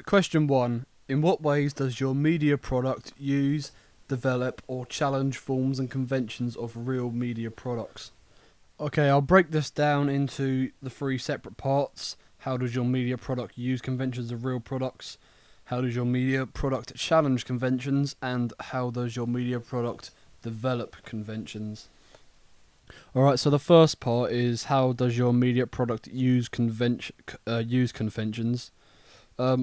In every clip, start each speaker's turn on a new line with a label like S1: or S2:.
S1: Question 1. In what ways does your media product use, develop, or challenge forms and conventions of real media products? Okay, I'll break this down into the three separate parts. How does your media product use conventions of real products? How does your media product challenge conventions? And how does your media product develop conventions? Alright, so the first part is how does your media product use conventions?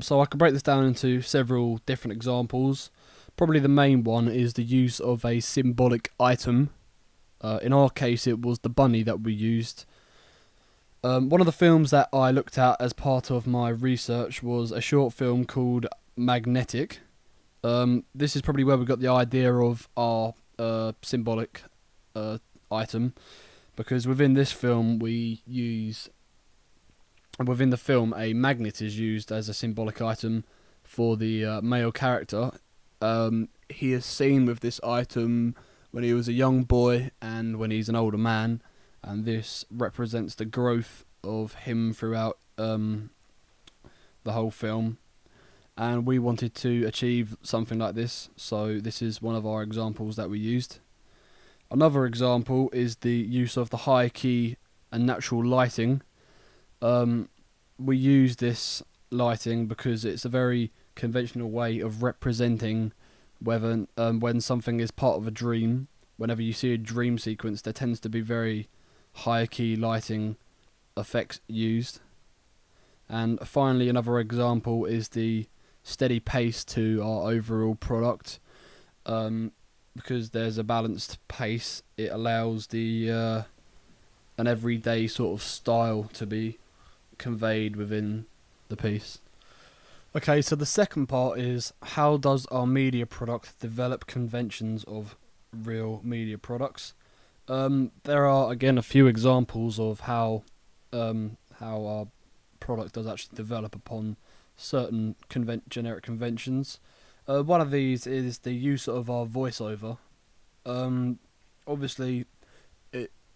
S1: So I can break this down into several different examples. Probably the main one is the use of a symbolic item. In our case, it was the bunny that we used. One of the films that I looked at as part of my research was a short film called Magnetic. This is probably where we got the idea of our symbolic item, because within this film within the film a magnet is used as a symbolic item for the male character. He is seen with this item when he was a young boy and when he's an older man, and this represents the growth of him throughout the whole film. And we wanted to achieve something like this, so this is one of our examples that we used. Another example is the use of the high key and natural lighting. We use this lighting because it's a very conventional way of representing whether when something is part of a dream. Whenever you see a dream sequence, there tends to be very high key lighting effects used. And finally, another example is the steady pace to our overall product. Because there's a balanced pace, it allows the an everyday sort of style to be conveyed within the piece. Okay, so the second part is how does our media product develop conventions of real media products? There are again a few examples of how our product does actually develop upon certain generic conventions. One of these is the use of our voiceover. Obviously,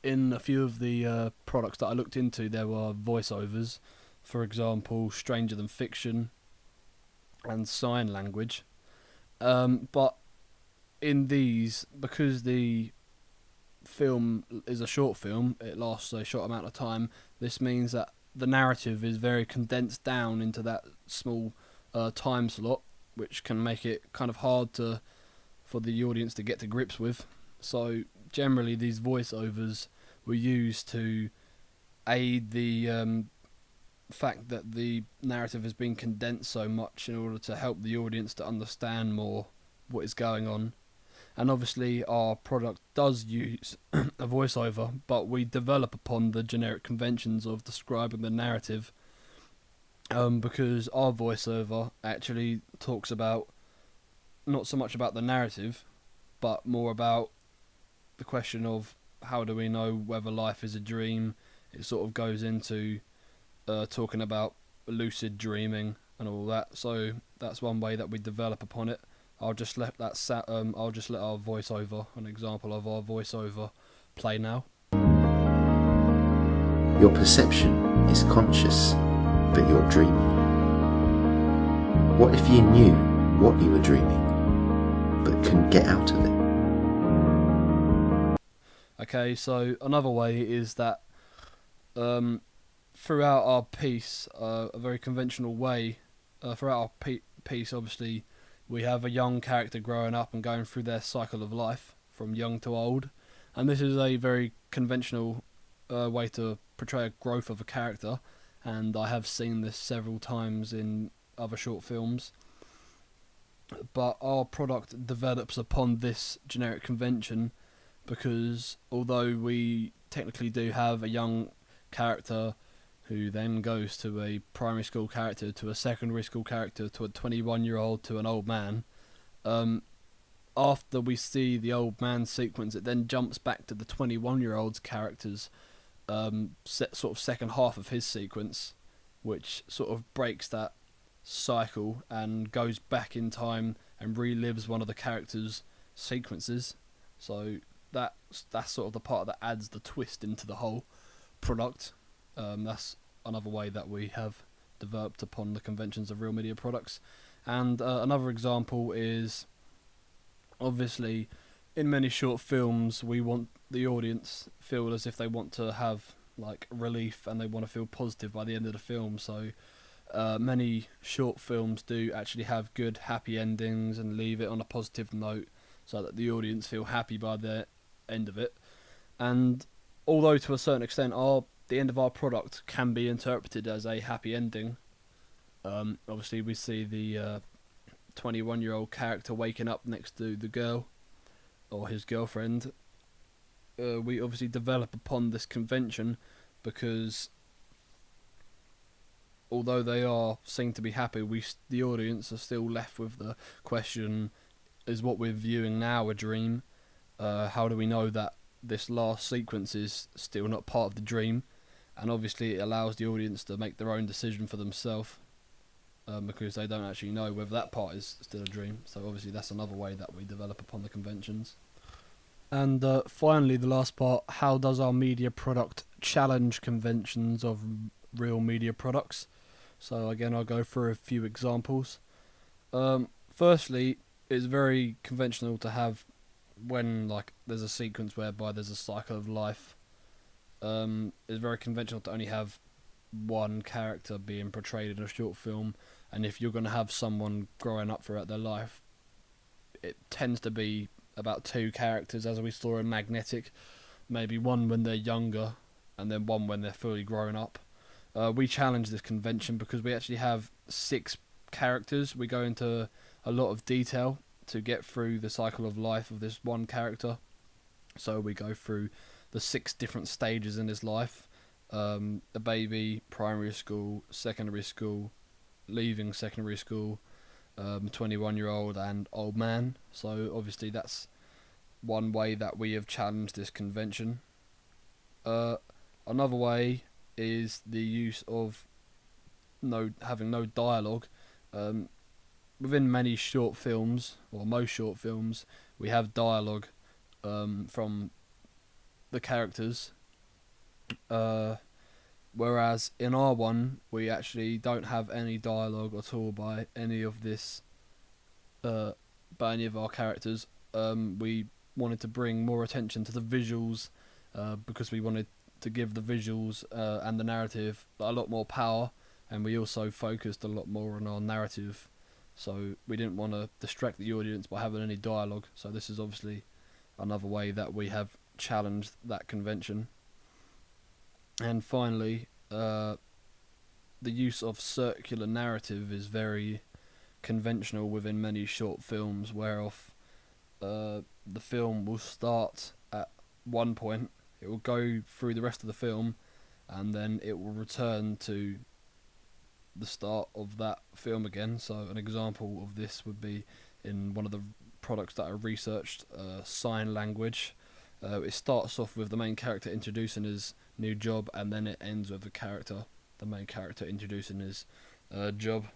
S1: in a few of the products that I looked into, there were voiceovers. For example, Stranger Than Fiction and Sign Language. But in these, because the film is a short film, it lasts a short amount of time, this means that the narrative is very condensed down into that small time slot, which can make it kind of hard for the audience to get to grips with. So generally these voiceovers were used to aid the fact that the narrative has been condensed so much in order to help the audience to understand more what is going on. And obviously our product does use a voiceover, but we develop upon the generic conventions of describing the narrative, because our voiceover actually talks about not so much about the narrative, but more about the question of how do we know whether life is a dream. It sort of goes into talking about lucid dreaming and all that. So that's one way that we develop upon it. I'll just let our voiceover, an example of our voiceover, play now.
S2: Your perception is conscious, but you're dreaming. What if you knew what you were dreaming, but couldn't get out of it?
S1: Okay, so another way is that throughout our piece, a very conventional way, throughout our piece, obviously, we have a young character growing up and going through their cycle of life, from young to old. And this is a very conventional way to portray a growth of a character, and I have seen this several times in other short films. But our product develops upon this generic convention, because although we technically do have a young character who then goes to a primary school character, to a secondary school character, to a 21-year-old, to an old man, after we see the old man sequence, it then jumps back to the 21-year-old's character's sort of second half of his sequence, which sort of breaks that cycle and goes back in time and relives one of the character's sequences. So that's sort of the part that adds the twist into the whole product. That's another way that we have developed upon the conventions of real media products. And another example is, obviously, in many short films, we want the audience feel as if they want to have like relief and they want to feel positive by the end of the film. So many short films do actually have good happy endings and leave it on a positive note so that the audience feel happy by the end of it. And although to a certain extent the end of our product can be interpreted as a happy ending, obviously we see the 21-year-old character waking up next to the girl or his girlfriend. We obviously develop upon this convention because although they are seen to be happy, the audience are still left with the question: is what we're viewing now a dream? How do we know that this last sequence is still not part of the dream? And obviously it allows the audience to make their own decision for themselves, because they don't actually know whether that part is still a dream. So obviously that's another way that we develop upon the conventions. And finally, the last part: how does our media product challenge conventions of real media products? So again, I'll go through a few examples. Firstly, it's very conventional to have, when like there's a sequence whereby there's a cycle of life, it's very conventional to only have one character being portrayed in a short film. And if you're going to have someone growing up throughout their life, it tends to be about two characters, as we saw in Magnetic. Maybe one when they're younger and then one when they're fully grown up. We challenge this convention because we actually have 6 characters. We go into a lot of detail to get through the cycle of life of this one character. So we go through the 6 different stages in his life: a baby, primary school, secondary school, leaving secondary school, 21-year-old, and old man. So obviously that's one way that we have challenged this convention. Another way is the use of having no dialogue. Within many short films, or most short films, we have dialogue from the characters, whereas in our one we actually don't have any dialogue at all by any of our characters. We wanted to bring more attention to the visuals, because we wanted to give the visuals and the narrative a lot more power, and we also focused a lot more on our narrative, so we didn't want to distract the audience by having any dialogue. So this is obviously another way that we have challenged that convention. And finally, the use of circular narrative is very conventional within many short films, whereof the film will start at one point, it will go through the rest of the film, and then it will return to the start of that film again. So an example of this would be in one of the products that I researched, sign language. It starts off with the main character introducing his new job, and then it ends with the main character introducing his job.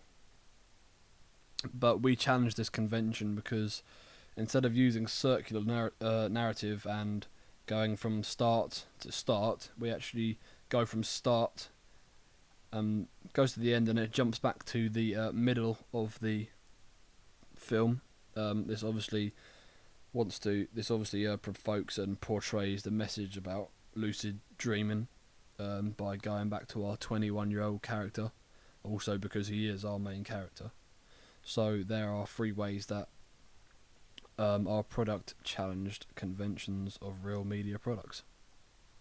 S1: But we challenged this convention because instead of using circular narrative and going from start to start, we actually go from start, goes to the end, and it jumps back to the middle of the film. This obviously provokes and portrays the message about lucid dreaming, by going back to our 21-year-old character, also because he is our main character. So there are 3 ways that our product challenged conventions of real media products.